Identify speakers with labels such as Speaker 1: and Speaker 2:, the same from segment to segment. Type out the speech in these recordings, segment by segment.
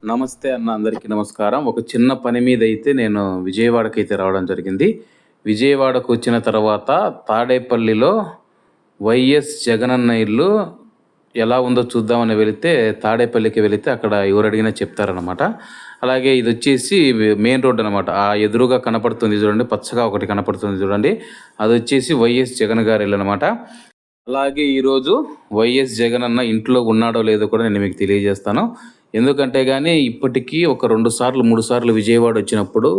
Speaker 1: నమస్తే అన్న, అందరికీ నమస్కారం. ఒక చిన్న పని మీద అయితే నేను విజయవాడకైతే రావడం జరిగింది. విజయవాడకు వచ్చిన తర్వాత తాడేపల్లిలో వైఎస్ జగనన్న ఇల్లు ఎలా ఉందో చూద్దామని వెళితే, తాడేపల్లికి వెళితే అక్కడ ఎవరు అడిగినా చెప్తారనమాట. అలాగే ఇది వచ్చేసి మెయిన్ రోడ్ అనమాట. ఆ ఎదురుగా కనపడుతుంది చూడండి, పచ్చగా ఒకటి కనపడుతుంది చూడండి, అది వచ్చేసి వైఎస్ జగన్ గారి ఇల్లు అనమాట. అలాగే ఈరోజు వైఎస్ జగన్ అన్న ఇంట్లో ఉన్నాడో లేదో కూడా నేను మీకు తెలియజేస్తాను. ఎందుకంటే కానీ ఇప్పటికీ ఒక 2 సార్లు 3 సార్లు విజయవాడ వచ్చినప్పుడు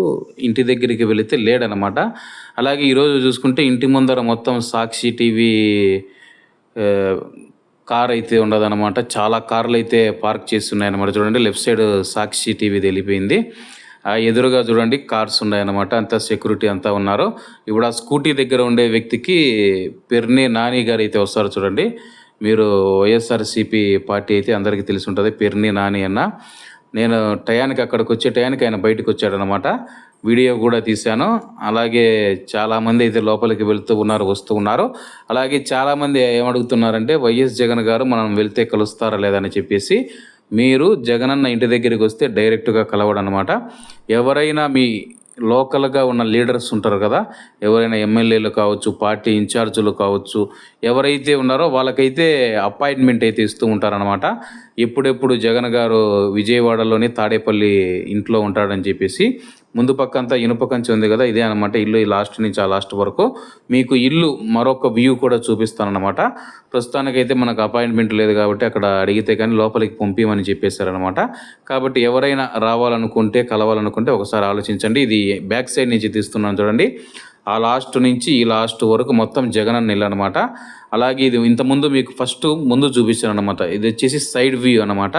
Speaker 1: ఇంటి దగ్గరికి వెళితే లేడనమాట. అలాగే ఈరోజు చూసుకుంటే ఇంటి ముందర మొత్తం సాక్షి టీవీ కార్ అయితే ఉండదన్నమాట. చాలా కార్లు అయితే పార్క్ చేసి ఉన్నాయన్నమాట. చూడండి, లెఫ్ట్ సైడ్ సాక్షి టీవీది వెళ్ళిపోయింది. ఎదురుగా చూడండి కార్స్ ఉన్నాయన్నమాట. అంతా సెక్యూరిటీ అంతా ఉన్నారు. ఇప్పుడు ఆ స్కూటీ దగ్గర ఉండే వ్యక్తికి పెర్ని నాని గారు అయితే వస్తారు చూడండి. మీరు వైఎస్ఆర్సీపీ పార్టీ అయితే అందరికీ తెలిసి ఉంటుంది, పెర్ని నాని అన్న. నేను టయానికి అక్కడికి వచ్చే టయానికి ఆయన బయటకు వచ్చాడనమాట. వీడియో కూడా తీశాను. అలాగే చాలామంది అయితే లోపలికి వెళ్తూ ఉన్నారు, వస్తూ ఉన్నారు. అలాగే చాలామంది ఏమడుగుతున్నారంటే, వైఎస్ జగన్ గారు మనం వెళ్తే కలుస్తారా లేదని చెప్పేసి. మీరు జగనన్న ఇంటి దగ్గరికి వస్తే డైరెక్ట్గా కలవడనమాట. ఎవరైనా మీ లోకల్గా ఉన్న లీడర్స్ ఉంటారు కదా, ఎవరైనా ఎమ్మెల్యేలు కావచ్చు, పార్టీ ఇన్ఛార్జీలు కావచ్చు, ఎవరైతే ఉన్నారో వాళ్ళకైతే అపాయింట్మెంట్ అయితే ఇస్తూ ఉంటారనమాట. ఎప్పుడెప్పుడు జగన్ గారు విజయవాడలోని తాడేపల్లి ఇంట్లో ఉంటాడని చెప్పేసి. ముందు పక్క అంతా ఇనుప కంచె ఉంది కదా, ఇదే అనమాట ఇల్లు. ఈ లాస్ట్ నుంచి ఆ లాస్ట్ వరకు మీకు ఇల్లు మరొక వ్యూ కూడా చూపిస్తానమాట. ప్రస్తుతానికైతే మనకు అపాయింట్మెంట్ లేదు కాబట్టి అక్కడ అడిగితే కానీ లోపలికి పంపించమని చెప్పేశారనమాట. కాబట్టి ఎవరైనా రావాలనుకుంటే, కలవాలనుకుంటే ఒకసారి ఆలోచించండి. ఇది బ్యాక్ సైడ్ నుంచి తీస్తున్నాను చూడండి. ఆ లాస్ట్ నుంచి ఈ లాస్ట్ వరకు మొత్తం జగనన్న ఇల్లు అనమాట. అలాగే ఇది ఇంతకుముందు మీకు ఫస్ట్ ముందు చూపించాను అనమాట. ఇది వచ్చేసి సైడ్ వ్యూ అనమాట.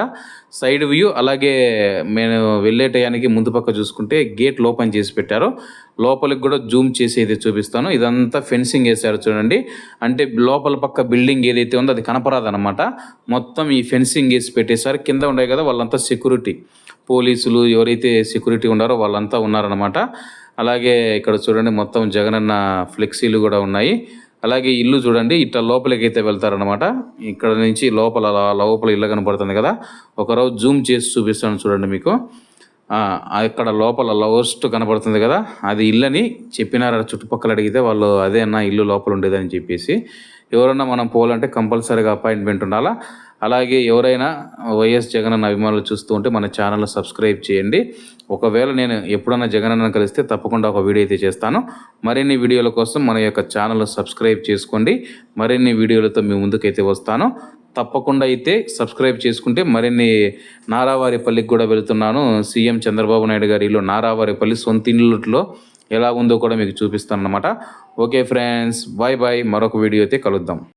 Speaker 1: Side view. అలాగే నేను వెళ్ళే టయానికి ముందు పక్క చూసుకుంటే గేట్లు ఓపెన్ చేసి పెట్టారు. లోపలికి కూడా జూమ్ చేసి అయితే చూపిస్తాను. ఇదంతా ఫెన్సింగ్ వేసారు చూడండి. అంటే లోపల పక్క బిల్డింగ్ ఏదైతే ఉందో అది కనపరాదనమాట. మొత్తం ఈ ఫెన్సింగ్ వేసి పెట్టేశారు. కింద ఉండే కదా వాళ్ళంతా సెక్యూరిటీ, పోలీసులు ఎవరైతే సెక్యూరిటీ ఉన్నారో వాళ్ళంతా ఉన్నారనమాట. అలాగే ఇక్కడ చూడండి మొత్తం జగనన్న ఫ్లెక్సీలు కూడా ఉన్నాయి. అలాగే ఇల్లు చూడండి, ఇట్లా లోపలికి అయితే వెళ్తారనమాట. ఇక్కడ నుంచి లోపల ఇల్లు కనపడుతుంది కదా, ఒకరోజు జూమ్ చేసి చూపిస్తాను చూడండి మీకు. ఇక్కడ లోపల లవర్స్ట్ కనపడుతుంది కదా, అది ఇల్లని చెప్పినారు. చుట్టుపక్కల అడిగితే వాళ్ళు అదే అన్న ఇల్లు లోపల ఉండేదని చెప్పేసి. ఎవరన్నా మనం పోవాలంటే కంపల్సరీగా అపాయింట్మెంట్ ఉండాలా. అలాగే ఎవరైనా వైఎస్ జగనన్న అభిమానులు చూస్తూ ఉంటే మన ఛానల్ సబ్స్క్రైబ్ చేయండి. ఒకవేళ నేను ఎప్పుడన్నా జగనన్న కలిస్తే తప్పకుండా ఒక వీడియో అయితే చేస్తాను. మరిన్ని వీడియోల కోసం మన యొక్క ఛానల్ సబ్స్క్రైబ్ చేసుకోండి. మరిన్ని వీడియోలతో మీ ముందుకైతే వస్తాను. తప్పకుండా అయితే సబ్స్క్రైబ్ చేసుకుంటే మరిన్ని. నారావారిపల్లికి కూడా వెళ్తున్నాను. సీఎం చంద్రబాబు నాయుడు గారి ఇల్లు నారావారిపల్లి సొంత ఇల్లులో ఎలా ఉందో కూడా మీకు చూపిస్తాను అన్నమాట. Okay friends, bye bye. మరొక వీడియో అయితే కలుద్దాం.